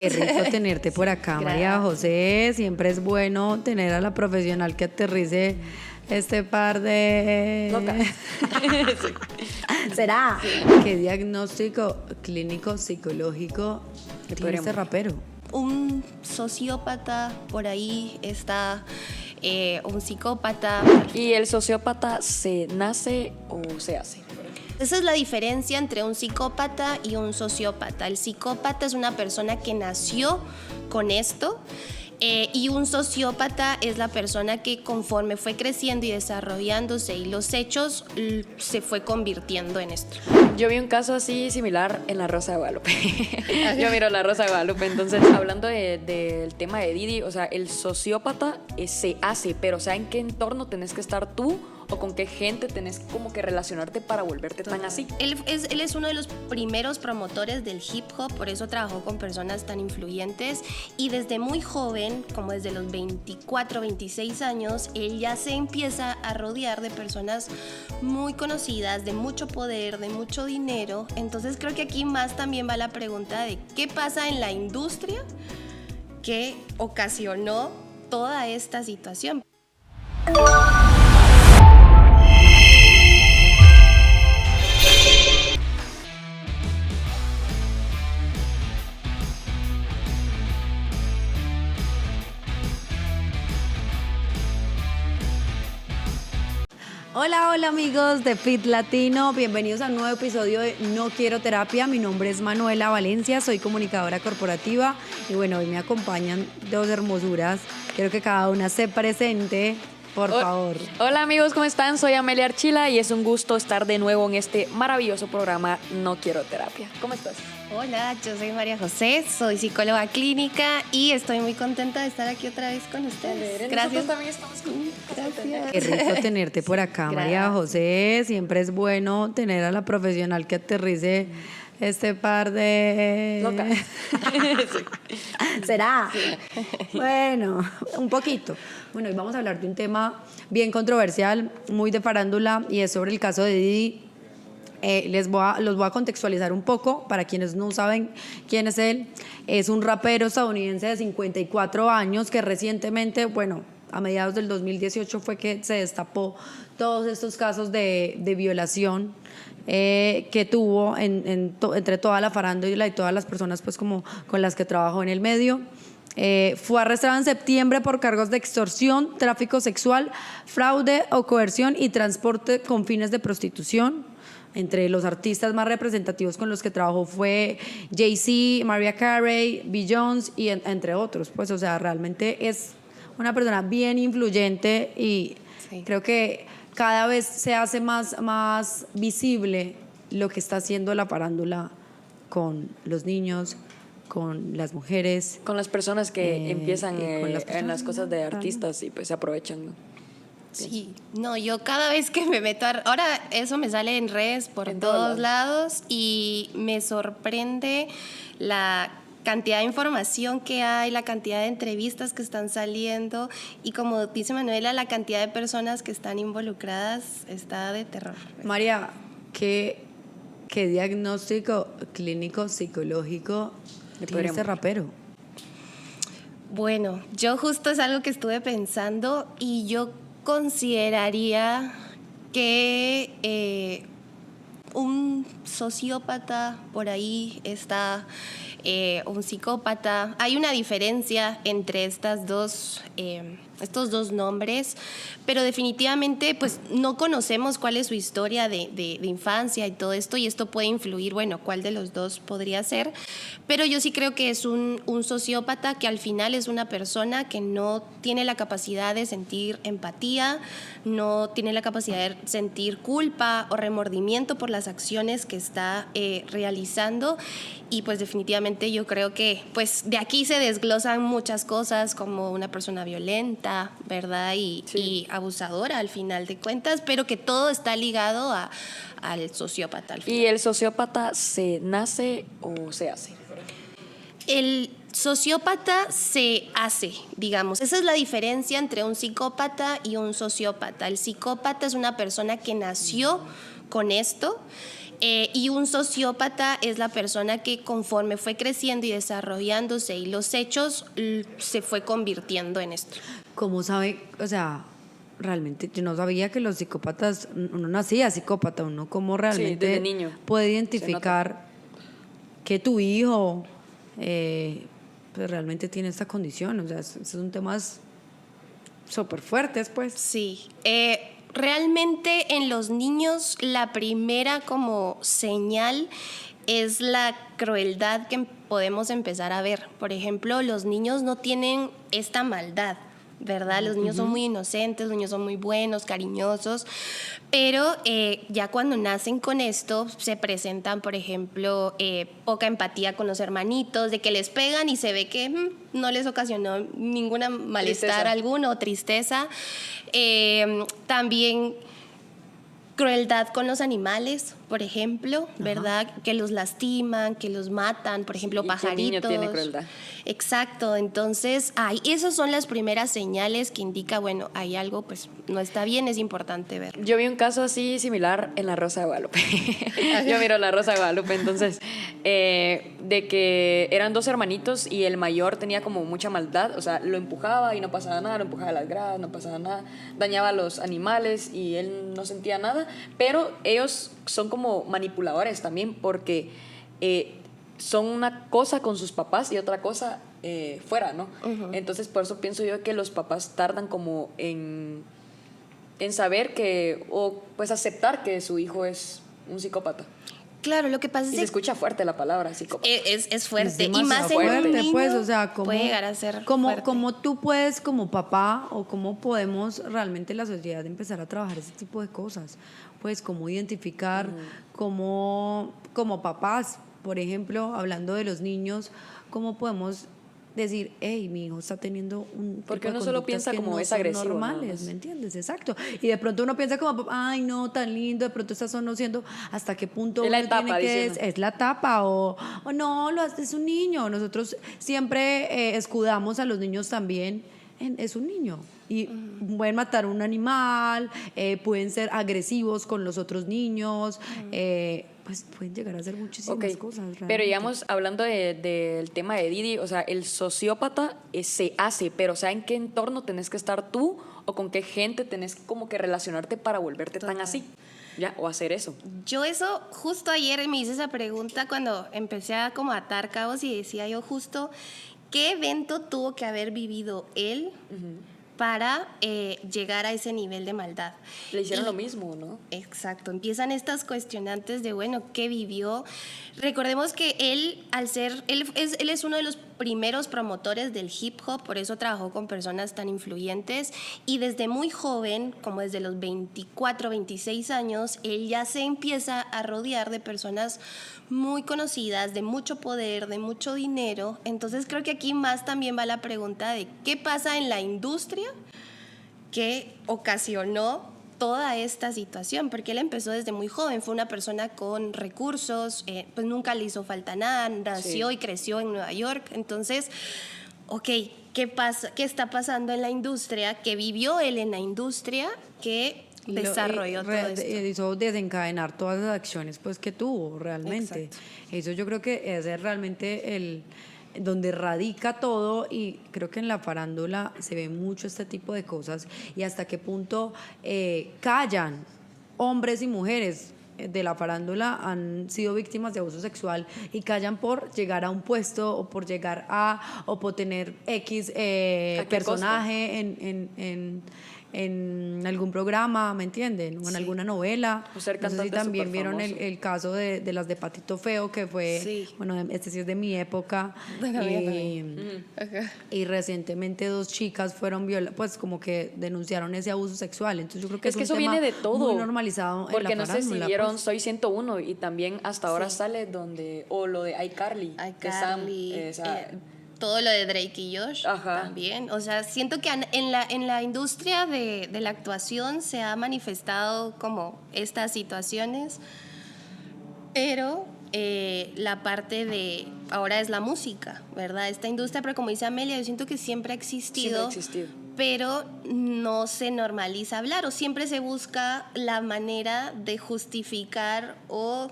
Qué rico tenerte por acá, María José. Siempre es bueno tener a la profesional que aterrice este par de... Locas. Sí. ¿Será? ¿Qué diagnóstico clínico psicológico tiene este rapero? Un sociópata, por ahí está un psicópata. ¿Y el sociópata se nace o se hace? Esa es la diferencia entre un psicópata y un sociópata. El psicópata es una persona que nació con esto y un sociópata es la persona que conforme fue creciendo y desarrollándose y los hechos se fue convirtiendo en esto. Yo vi un caso así similar en La Rosa de Guadalupe. Yo miro La Rosa de Guadalupe. Entonces, hablando del tema de Didi, o sea, el sociópata se hace, pero o sea, ¿en qué entorno tenés que estar tú o con qué gente tenés como que relacionarte para volverte tan así? Él es uno de los primeros promotores del hip hop, por eso trabajó con personas tan influyentes y desde muy joven, como desde los 24, 26 años, él ya se empieza a rodear de personas muy conocidas, de mucho poder, de mucho dinero. Entonces creo que aquí más también va la pregunta de qué pasa en la industria que ocasionó toda esta situación. Hola, hola amigos de Fit Latino, bienvenidos a un nuevo episodio de No Quiero Terapia. Mi nombre es Manuela Valencia, soy comunicadora corporativa y bueno, hoy me acompañan dos hermosuras. Quiero que cada una se presente, por favor. Hola amigos, ¿cómo están? Soy Amelia Archila y es un gusto estar de nuevo en este maravilloso programa No Quiero Terapia. ¿Cómo estás? Hola, yo soy María José, soy psicóloga clínica y estoy muy contenta de estar aquí otra vez con ustedes. Gracias. Nosotros también estamos Gracias. Qué rico tenerte por acá, María José. Siempre es bueno tener a la profesional que aterrice este par de... Locas. ¿Será? Sí. Bueno, un poquito. Bueno, hoy vamos a hablar de un tema bien controversial, muy de farándula, y es sobre el caso de Didi. Los voy a contextualizar un poco para quienes no saben quién es él. Es un rapero estadounidense de 54 años que recientemente, bueno, a mediados del 2018 fue que se destapó todos estos casos de violación que tuvo entre toda la farándula y todas las personas pues como con las que trabajó en el medio. Fue arrestado en septiembre por cargos de extorsión, tráfico sexual, fraude o coerción y transporte con fines de prostitución. Entre los artistas más representativos con los que trabajó fue Jay-Z, Mariah Carey, Beyoncé y entre otros. Pues, o sea, realmente es una persona bien influyente y sí, creo que cada vez se hace más visible lo que está haciendo la farándula con los niños, con las mujeres. Con las personas que empiezan en las cosas de artistas y pues se aprovechan, ¿no? Sí, no, yo cada vez que me meto ahora eso me sale en redes por todos lados y me sorprende la cantidad de información que hay, la cantidad de entrevistas que están saliendo y como dice Manuela, la cantidad de personas que están involucradas está de terror. María, ¿qué diagnóstico clínico psicológico tiene este rapero? Bueno, yo justo es algo que estuve pensando y yo consideraría que un sociópata, por ahí está un psicópata. Hay una diferencia entre estos dos nombres, pero definitivamente pues no conocemos cuál es su historia de infancia y todo esto, y esto puede influir, bueno, cuál de los dos podría ser, pero yo sí creo que es un sociópata que al final es una persona que no tiene la capacidad de sentir empatía, no tiene la capacidad de sentir culpa o remordimiento por las acciones que está realizando, y pues definitivamente yo creo que pues de aquí se desglosan muchas cosas como una persona violenta, ¿verdad? Y abusadora al final de cuentas, pero que todo está ligado al sociópata al final. ¿Y el sociópata se nace o se hace? El sociópata se hace, digamos. Esa es la diferencia entre un psicópata y un sociópata. El psicópata es una persona que nació con esto Y un sociópata es la persona que conforme fue creciendo y desarrollándose y los hechos se fue convirtiendo en esto. ¿Cómo sabe? O sea, realmente yo no sabía que los psicópatas, uno nacía psicópata, uno cómo realmente desde niño puede identificar que tu hijo pues realmente tiene esta condición. O sea, son temas súper fuertes, pues. Sí. Realmente en los niños la primera como señal es la crueldad que podemos empezar a ver. Por ejemplo, los niños no tienen esta maldad, ¿verdad? Los niños son muy inocentes, los niños son muy buenos, cariñosos, pero ya cuando nacen con esto se presentan, por ejemplo, poca empatía con los hermanitos, de que les pegan y se ve que no les ocasionó ninguna malestar alguno o tristeza. También crueldad con los animales, por ejemplo, ¿verdad? Que los lastiman, que los matan, por ejemplo, pajaritos. ¿Qué niño tiene crueldad? Exacto, entonces, esas son las primeras señales que indica, bueno, hay algo, pues, no está bien, es importante verlo. Yo vi un caso así similar en La Rosa de Guadalupe. Yo miro La Rosa de Guadalupe, entonces, de que eran dos hermanitos y el mayor tenía como mucha maldad, o sea, lo empujaba y no pasaba nada, lo empujaba a las gradas, no pasaba nada, dañaba a los animales y él no sentía nada, pero ellos son como manipuladores también porque son una cosa con sus papás y otra cosa fuera, ¿no? Entonces por eso pienso yo que los papás tardan como en saber que, o pues aceptar que su hijo es un psicópata. Claro, lo que pasa es y se escucha fuerte la palabra psicópata. Es fuerte. Es y más fuerte, en un niño, pues, o sea, puede llegar a ser como fuerte. tú puedes como papá, o cómo podemos realmente la sociedad empezar a trabajar ese tipo de cosas, pues cómo identificar, como papás, por ejemplo, hablando de los niños, cómo podemos decir, hey, mi hijo está teniendo un porque tipo de uno solo conductas piensa que como no es son agresivo, normales, ¿me entiendes? Exacto. Y de pronto uno piensa como, ay, no, tan lindo, de pronto estás conociendo hasta qué punto es la uno etapa, tiene que dice es la etapa, o no, es un niño. Nosotros siempre escudamos a los niños también, es un niño. Y pueden matar un animal, pueden ser agresivos con los otros niños, pues pueden llegar a hacer muchísimas cosas. Realmente. Pero digamos, hablando del tema de Didi, o sea, el sociópata se hace, pero o sea, ¿en qué entorno tenés que estar tú o con qué gente tenés como que relacionarte para volverte tan así? ¿Ya? O hacer eso. Yo eso, justo ayer me hice esa pregunta cuando empecé a como atar cabos y decía yo justo, ¿qué evento tuvo que haber vivido él para llegar a ese nivel de maldad? Le hicieron lo mismo, ¿no? Exacto, empiezan estas cuestionantes de, bueno, ¿qué vivió? Recordemos que él es uno de los primeros promotores del hip hop, por eso trabajó con personas tan influyentes y desde muy joven, como desde los 24, 26 años, él ya se empieza a rodear de personas muy conocidas, de mucho poder, de mucho dinero. Entonces creo que aquí más también va la pregunta de qué pasa en la industria que ocasionó toda esta situación, porque él empezó desde muy joven, fue una persona con recursos, pues nunca le hizo falta nada, nació y creció en Nueva York. Entonces, ¿qué pasa? ¿Qué está pasando en la industria? ¿Qué vivió él en la industria? ¿Qué desarrolló todo esto? Hizo desencadenar todas las acciones pues que tuvo realmente. Exacto. Eso yo creo que ese es realmente donde radica todo, y creo que en la farándula se ve mucho este tipo de cosas, y hasta qué punto callan hombres y mujeres de la farándula han sido víctimas de abuso sexual y callan por llegar a un puesto o por llegar o por tener X personaje en algún programa, ¿me entienden? O en alguna novela. O ser no sé si cantante también vieron superfamoso. el caso de las de Patito Feo, que fue, bueno, este sí es de mi época, y recientemente 2 chicas fueron pues como que denunciaron ese abuso sexual. Entonces yo creo que es que un eso tema viene de todo. muy normalizado en la porque no sé si farándula, vieron pues. Soy 101 y también hasta ahora sale o lo de iCarly. que Sam, todo lo de Drake y Josh también. O sea, siento que en la industria de la actuación se ha manifestado como estas situaciones, pero la parte de ahora es la música, ¿verdad? Esta industria, pero como dice Amelia, yo siento que siempre ha existido. pero no se normaliza hablar o siempre se busca la manera de justificar o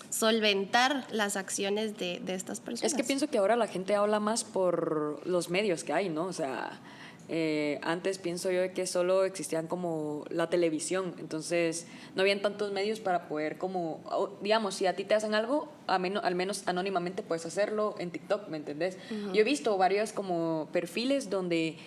solventar las acciones de estas personas. Es que pienso que ahora la gente habla más por los medios que hay, ¿no? O sea, antes pienso yo que solo existían como la televisión, entonces no habían tantos medios para poder como, digamos, si a ti te hacen algo, al menos anónimamente puedes hacerlo en TikTok, ¿me entendés? Yo he visto varios como perfiles donde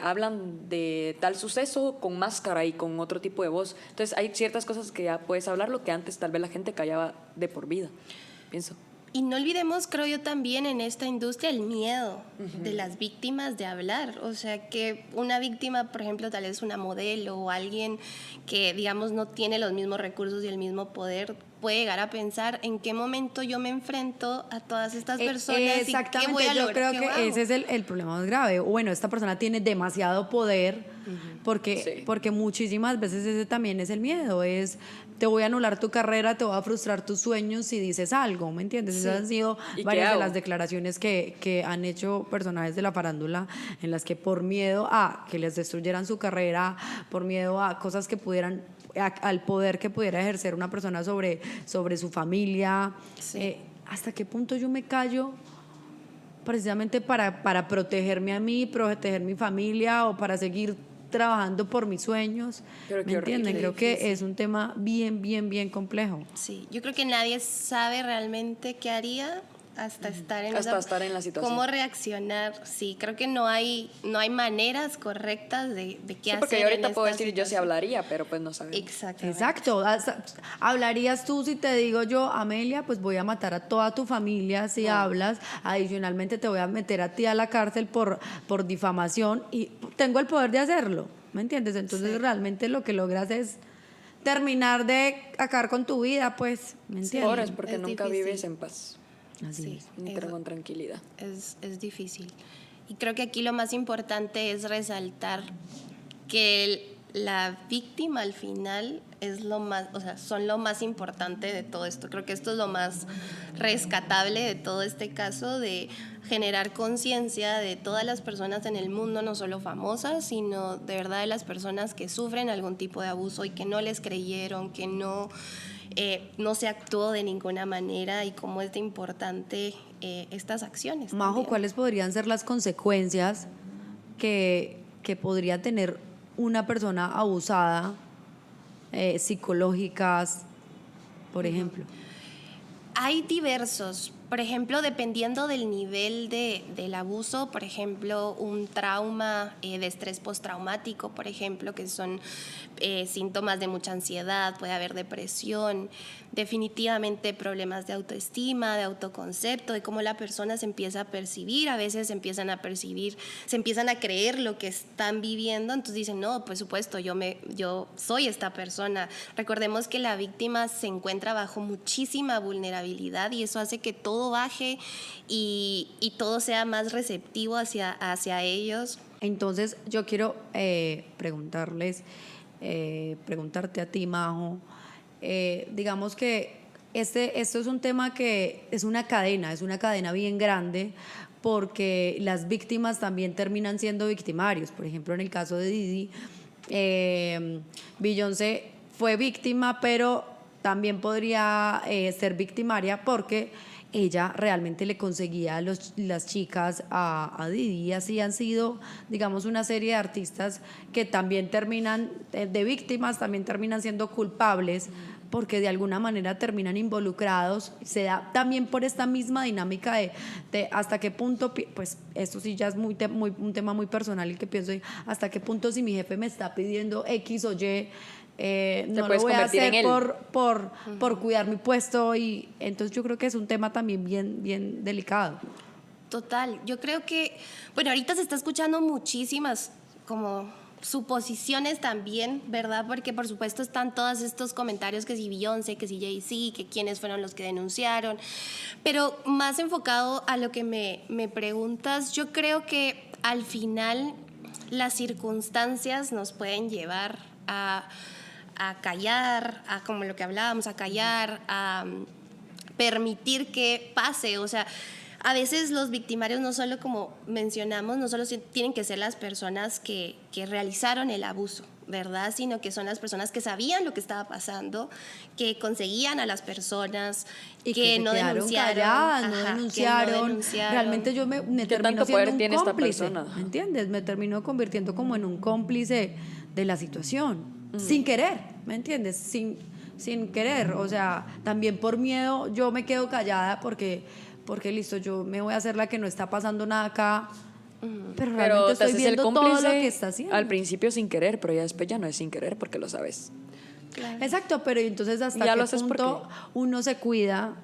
hablan de tal suceso con máscara y con otro tipo de voz, entonces hay ciertas cosas que ya puedes hablar, lo que antes tal vez la gente callaba de por vida, pienso. Y no olvidemos, creo yo, también en esta industria el miedo de las víctimas de hablar. O sea, que una víctima, por ejemplo, tal vez una modelo o alguien que, digamos, no tiene los mismos recursos y el mismo poder, puede llegar a pensar en qué momento yo me enfrento a todas estas personas exactamente, y qué voy a yo lograr. creo que ese es el problema más grave. Bueno, esta persona tiene demasiado poder porque muchísimas veces ese también es el miedo, es te voy a anular tu carrera, te voy a frustrar tus sueños si dices algo, ¿me entiendes? Esas han sido varias de las declaraciones que han hecho personajes de la farándula en las que por miedo a que les destruyeran su carrera, por miedo a cosas que pudieran al poder que pudiera ejercer una persona sobre su familia, hasta qué punto yo me callo precisamente para protegerme a mí, proteger mi familia o para seguir trabajando por mis sueños. ¿Me entienden? Creo que es un tema bien complejo. Sí, yo creo que nadie sabe realmente qué haría hasta estar en la situación. Cómo reaccionar. Sí, creo que no hay maneras correctas de qué hacer. Porque yo ahorita puedo decir situación. yo sí hablaría, pero pues no sabemos. Exacto. Hablarías tú si te digo yo, Amelia, pues voy a matar a toda tu familia si hablas. Adicionalmente te voy a meter a ti a la cárcel por difamación y tengo el poder de hacerlo, ¿me entiendes? Entonces realmente lo que logras es terminar de acabar con tu vida, pues, ¿me entiendes? Ahora es porque nunca vives en paz. Así es. Ni con tranquilidad. Es difícil. Y creo que aquí lo más importante es resaltar que la víctima al final es lo más, o sea, son lo más importante de todo esto. Creo que esto es lo más rescatable de todo este caso, de generar conciencia de todas las personas en el mundo, no solo famosas, sino de verdad de las personas que sufren algún tipo de abuso y que no les creyeron, que no se actuó de ninguna manera y cómo es de importante estas acciones. Majo, también. ¿cuáles podrían ser las consecuencias que podría tener una persona abusada, psicológicas, por ejemplo? Hay diversos. Por ejemplo, dependiendo del nivel del abuso, por ejemplo, un trauma de estrés postraumático, por ejemplo, que son síntomas de mucha ansiedad, puede haber depresión, definitivamente problemas de autoestima, de autoconcepto, de cómo la persona se empieza a percibir, a veces se empiezan a creer lo que están viviendo, entonces dicen, no, por supuesto, yo soy esta persona. Recordemos que la víctima se encuentra bajo muchísima vulnerabilidad y eso hace que todo baje y todo sea más receptivo hacia ellos. Entonces yo quiero preguntarte a ti, Majo, digamos que esto es un tema que es una cadena bien grande, porque las víctimas también terminan siendo victimarios. Por ejemplo, en el caso de Didi, Beyoncé fue víctima, pero también podría ser victimaria porque ella realmente le conseguía a las chicas a Didi, y así han sido, digamos, una serie de artistas que también terminan de víctimas, también terminan siendo culpables porque de alguna manera terminan involucrados. Se da también por esta misma dinámica de hasta qué punto, pues esto sí ya es un tema muy personal, y que pienso hasta qué punto, si mi jefe me está pidiendo X o Y, no lo voy a hacer por cuidar mi puesto. Y entonces yo creo que es un tema también bien delicado. Total, yo creo que, bueno, ahorita se está escuchando muchísimas como suposiciones también, ¿verdad? Porque por supuesto están todos estos comentarios que si Beyoncé, que si Jay-Z, que quiénes fueron los que denunciaron, pero más enfocado a lo que me preguntas, yo creo que al final las circunstancias nos pueden llevar a callar, a como lo que hablábamos, a callar, a permitir que pase. O sea, a veces los victimarios no solo, como mencionamos, no solo tienen que ser las personas que realizaron el abuso, ¿verdad? Sino que son las personas que sabían lo que estaba pasando, que conseguían a las personas, y que se no quedaron denunciaron. calladas, Ajá, no que no denunciaron. denunciaron. Realmente yo me ¿Qué termino tanto poder siendo tiene un esta cómplice, persona? ¿me entiendes? Me termino convirtiendo como en un cómplice de la situación, sin querer, ¿me entiendes? Sin querer, o sea, también por miedo yo me quedo callada porque listo, yo me voy a hacer la que no está pasando nada acá, pero realmente Pero te estoy haces el viendo todo cómplice lo que está haciendo. al principio sin querer, pero ya después ya no es sin querer porque lo sabes. Claro. Exacto, pero entonces hasta Ya lo qué haces punto porque- uno se cuida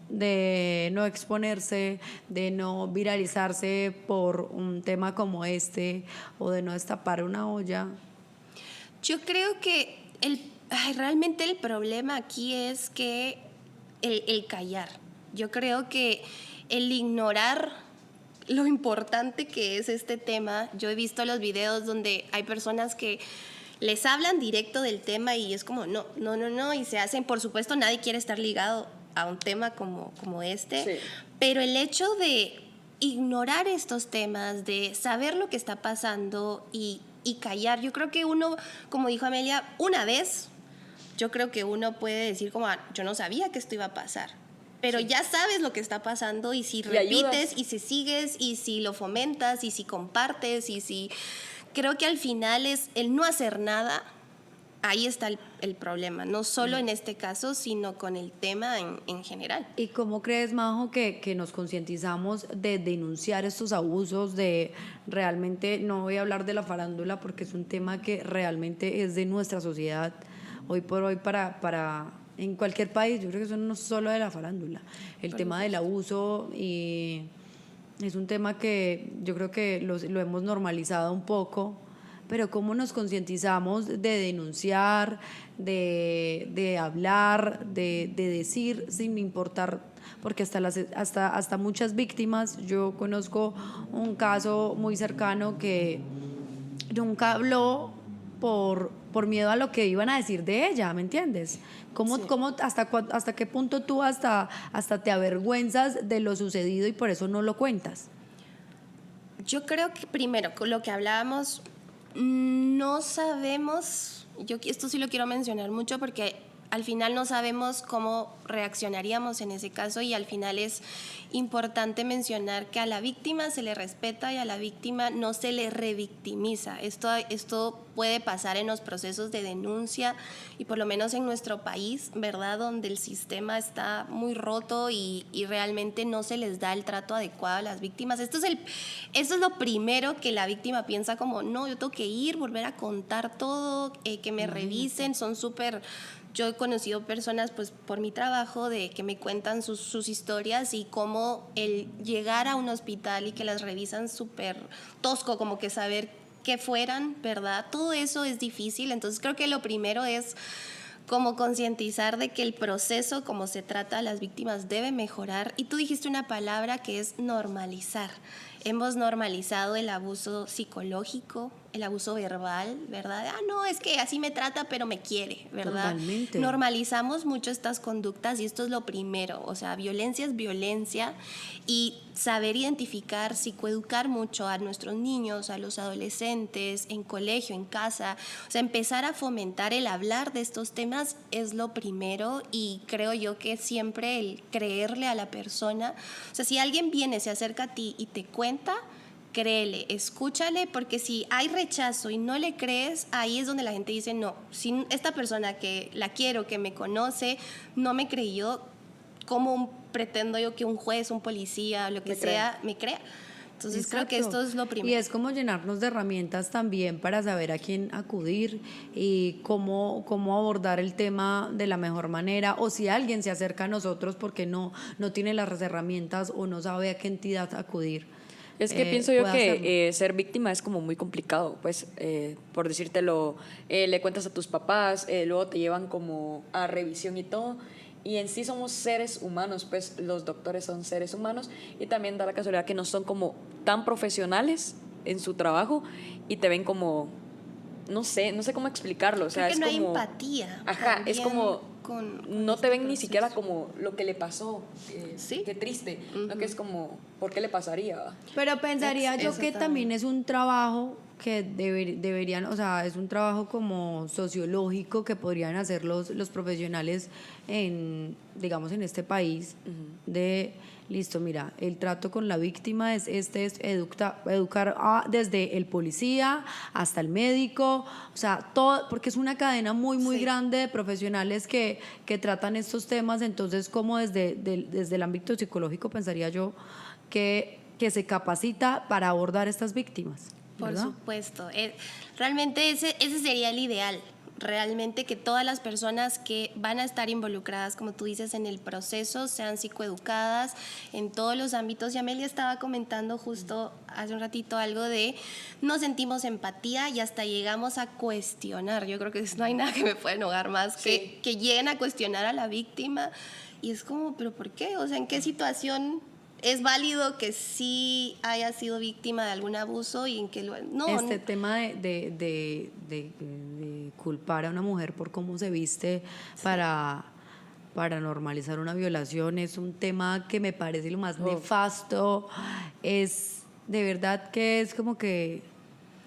de no exponerse, de no viralizarse por un tema como este o de no destapar una olla. Yo creo que realmente el problema aquí es que el callar. Yo creo que el ignorar lo importante que es este tema. Yo he visto los videos donde hay personas que les hablan directo del tema y es como no, y se hacen, por supuesto, nadie quiere estar ligado a un tema como este, Sí. pero el hecho de ignorar estos temas, de saber lo que está pasando y callar, yo creo que uno, como dijo Amelia, una vez, yo creo que uno puede decir como, yo no sabía que esto iba a pasar. Pero ya sabes lo que está pasando y si repites ayudas. y si sigues y si lo fomentas y si compartes y si... Creo que al final es el no hacer nada, ahí está el problema, no solo en este caso, sino con el tema en general. ¿Y cómo crees, Majo, que nos concientizamos de denunciar estos abusos, de realmente, no voy a hablar de la farándula porque es un tema que realmente es de nuestra sociedad hoy por hoy para en cualquier país, yo creo que eso no es solo de la farándula, el tema del abuso, y es un tema que yo creo que lo hemos normalizado un poco, pero cómo nos concientizamos de denunciar, de hablar, de decir sin importar, porque hasta muchas víctimas, yo conozco un caso muy cercano que nunca habló por miedo a lo que iban a decir de ella, ¿me entiendes? ¿Hasta qué punto tú hasta te avergüenzas de lo sucedido y por eso no lo cuentas? Yo creo que primero, con lo que hablábamos, no sabemos, esto sí lo quiero mencionar mucho porque al final no sabemos cómo reaccionaríamos en ese caso y al final es importante mencionar que a la víctima se le respeta y a la víctima no se le revictimiza. Esto puede pasar en los procesos de denuncia y por lo menos en nuestro país, ¿verdad? Donde el sistema está muy roto y realmente no se les da el trato adecuado a las víctimas. Esto es lo primero que la víctima piensa como, no, yo tengo que ir, volver a contar todo, que me revisen, son súper... Yo he conocido personas, pues, por mi trabajo, de que me cuentan sus historias y cómo el llegar a un hospital y que las revisan súper tosco, como que saber qué fueran, ¿verdad? Todo eso es difícil, entonces creo que lo primero es como concientizar de que el proceso, como se trata a las víctimas, debe mejorar. Y tú dijiste una palabra que es normalizar. Hemos normalizado el abuso psicológico, el abuso verbal, ¿verdad? No, es que así me trata, pero me quiere, ¿verdad? Totalmente. Normalizamos mucho estas conductas y esto es lo primero. O sea, violencia es violencia y saber identificar, psicoeducar mucho a nuestros niños, a los adolescentes, en colegio, en casa. O sea, empezar a fomentar el hablar de estos temas es lo primero y creo yo que siempre el creerle a la persona. O sea, si alguien viene, se acerca a ti y te cuenta, créele, escúchale, porque si hay rechazo y no le crees, ahí es donde la gente dice, no, si esta persona que la quiero, que me conoce, no me creyó, ¿cómo pretendo yo que un juez, un policía, lo que sea, me crea? Entonces creo que esto es lo primero. Y es como llenarnos de herramientas también para saber a quién acudir y cómo abordar el tema de la mejor manera, o si alguien se acerca a nosotros porque no tiene las herramientas o no sabe a qué entidad acudir. Es que pienso yo pueda que ser víctima es como muy complicado, pues por decírtelo, le cuentas a tus papás, luego te llevan como a revisión y todo, y en sí somos seres humanos, pues los doctores son seres humanos y también da la casualidad que no son como tan profesionales en su trabajo y te ven como, no sé cómo explicarlo, o sea, creo que es no como hay empatía. Ajá, es como no te ven este ni siquiera proceso. como lo que le pasó. Sí. Qué triste. No, que es como, ¿por qué le pasaría? Pero pensaría yo Eso que también también. es un trabajo que deberían, o sea, es un trabajo como sociológico que podrían hacer los profesionales en, digamos, en este país, de, listo, mira, el trato con la víctima es educar desde el policía hasta el médico, o sea, todo, porque es una cadena muy Sí. grande de profesionales que tratan estos temas, entonces como desde el ámbito psicológico pensaría yo que se capacita para abordar estas víctimas. Por ¿Verdad? supuesto. Realmente ese sería el ideal. Realmente que todas las personas que van a estar involucradas, como tú dices, en el proceso, sean psicoeducadas en todos los ámbitos. Y Amelia estaba comentando justo hace un ratito algo de no sentimos empatía y hasta llegamos a cuestionar. Yo creo que no hay nada que me pueda enojar más Sí. que lleguen a cuestionar a la víctima. Y es como, ¿pero por qué? O sea, ¿en qué situación es válido que sí haya sido víctima de algún abuso y en qué lugar? No, Este tema de culpar a una mujer por cómo se viste para normalizar una violación es un tema que me parece lo más nefasto. Es de verdad que es como que,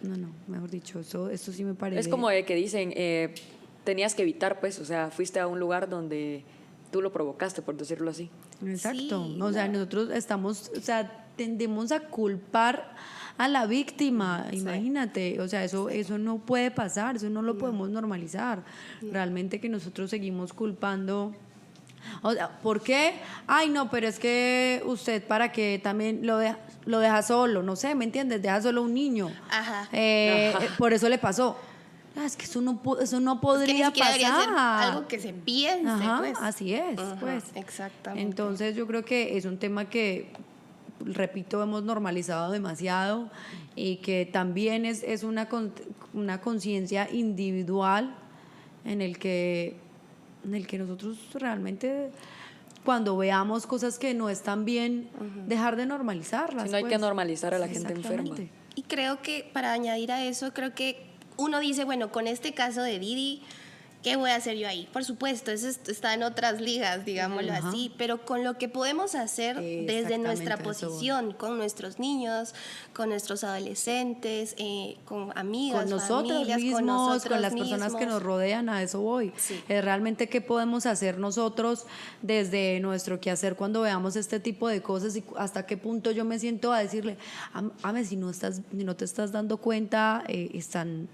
no, mejor dicho, esto sí me parece. Es como de que dicen, tenías que evitar, pues, o sea, fuiste a un lugar donde tú lo provocaste, por decirlo así. Exacto, Sí, o sea, no. nosotros tendemos a culpar a la víctima, imagínate, o sea, eso no puede pasar, eso no lo podemos normalizar, realmente que nosotros seguimos culpando, o sea, ¿por qué? Ay, no, pero es que usted para qué también lo deja solo, no sé, ¿me entiendes? Deja solo a un niño, Ajá. por eso le pasó. Ah, es que eso no Es que ni podría siquiera debería ser pasar. algo que se piense, Ajá, pues. así es, Ajá, pues. exactamente. Entonces yo creo que es un tema que, repito, hemos normalizado demasiado y que también es una conciencia individual en el que nosotros realmente, cuando veamos cosas que no están bien, dejar de normalizarlas. Si no hay que pues. normalizar a la gente enferma. Exactamente. Y creo que para añadir a eso, creo que uno dice, bueno, con este caso de Didi, ¿qué voy a hacer yo ahí? Por supuesto, eso está en otras ligas, digámoslo Ajá. así, pero con lo que podemos hacer desde nuestra Exactamente, eso voy. posición, con nuestros niños, con nuestros adolescentes, con amigas, Con nosotros familias, mismos, con nosotros las personas que mismos. nos rodean, a eso voy. Sí. Realmente qué podemos hacer nosotros desde nuestro quehacer cuando veamos este tipo de cosas y hasta qué punto yo me siento a decirle, ame, si no te estás dando cuenta, están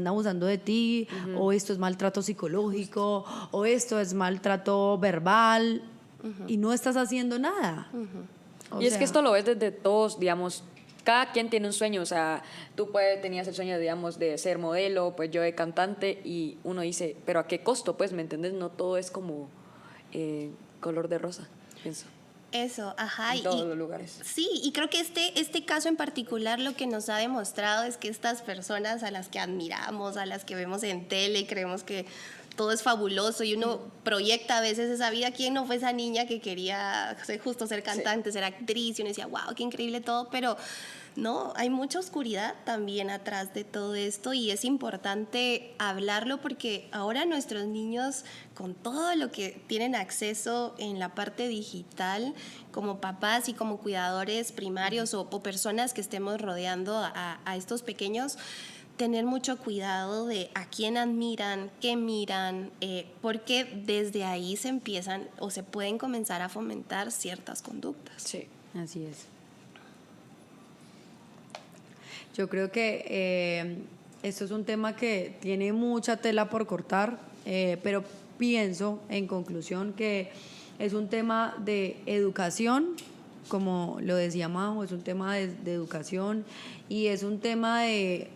abusando de ti, o esto es maltrato psicológico, o esto es maltrato verbal, y no estás haciendo nada. O Y es sea, que esto lo ves desde todos, digamos, cada quien tiene un sueño, o sea, tenías el sueño, digamos, de ser modelo, pues yo de cantante, y uno dice, pero ¿a qué costo? Pues, ¿me entiendes? No todo es como color de rosa, pienso, Eso, ajá. en todos los lugares. Sí, y creo que este caso en particular lo que nos ha demostrado es que estas personas a las que admiramos, a las que vemos en tele y creemos que todo es fabuloso y uno proyecta a veces esa vida. ¿Quién no fue esa niña que quería justo ser cantante, ser actriz? Y uno decía, wow, qué increíble todo, pero no, hay mucha oscuridad también atrás de todo esto y es importante hablarlo porque ahora nuestros niños, con todo lo que tienen acceso en la parte digital, como papás y como cuidadores primarios o personas que estemos rodeando a estos pequeños, tener mucho cuidado de a quién admiran, qué miran, porque desde ahí se empiezan o se pueden comenzar a fomentar ciertas conductas. Sí. Así es. Yo creo que esto es un tema que tiene mucha tela por cortar, pero pienso en conclusión que es un tema de educación, como lo decía Majo, es un tema de educación y es un tema de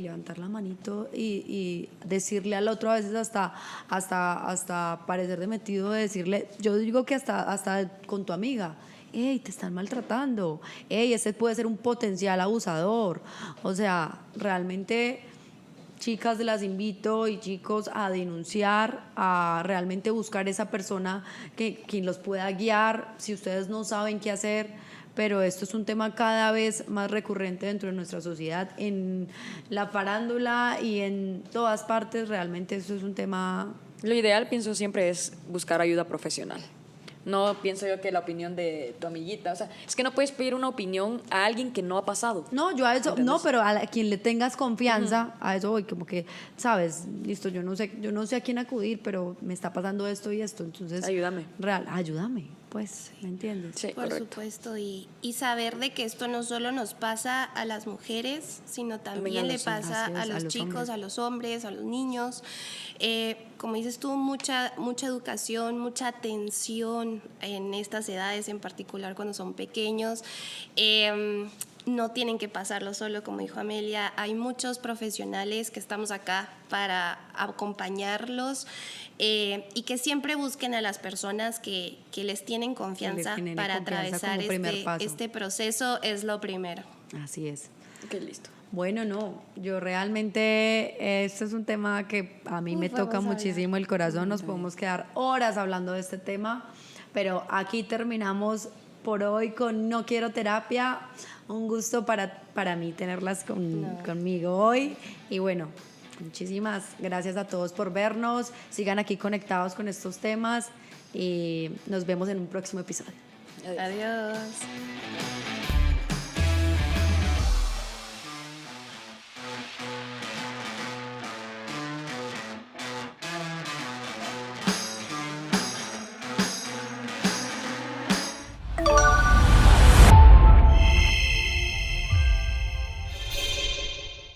levantar la manito y decirle al otro, a veces hasta parecer de metido, de decirle, yo digo que hasta con tu amiga, hey, te están maltratando, hey, ese puede ser un potencial abusador. O sea, realmente, chicas, las invito y chicos a denunciar, a realmente buscar esa persona quien los pueda guiar si ustedes no saben qué hacer. Pero esto es un tema cada vez más recurrente dentro de nuestra sociedad, en la farándula y en todas partes. Realmente esto es un tema Lo ideal, pienso siempre, es buscar ayuda profesional. No pienso yo que la opinión de tu amiguita, o sea, es que no puedes pedir una opinión a alguien que no ha pasado. No, yo a eso, ¿Entendés? no, pero a quien le tengas confianza, a eso voy, como que, sabes, listo, yo no sé a quién acudir, pero me está pasando esto y esto, entonces... Ayúdame. Real, ayúdame, pues, ¿me entiendes? Sí, Por correcto. supuesto, y saber de que esto no solo nos pasa a las mujeres, sino también a le los pasa hombres. a Así es, los a los chicos, hombres. a los hombres, a los niños. Como dices tú, mucha educación, mucha atención en estas edades, en particular cuando son pequeños. No tienen que pasarlo solo, como dijo Amelia. Hay muchos profesionales que estamos acá para acompañarlos y que siempre busquen a las personas que les tienen confianza tienen para confianza atravesar como primer paso. este proceso. Es lo primero. Así es. Ok, listo. Bueno, no, yo realmente, este es un tema que a mí me toca muchísimo el corazón, nos podemos quedar horas hablando de este tema, pero aquí terminamos por hoy con No Quiero Terapia, un gusto para mí tenerlas conmigo hoy, y bueno, muchísimas gracias a todos por vernos, sigan aquí conectados con estos temas y nos vemos en un próximo episodio. Adiós. Adiós.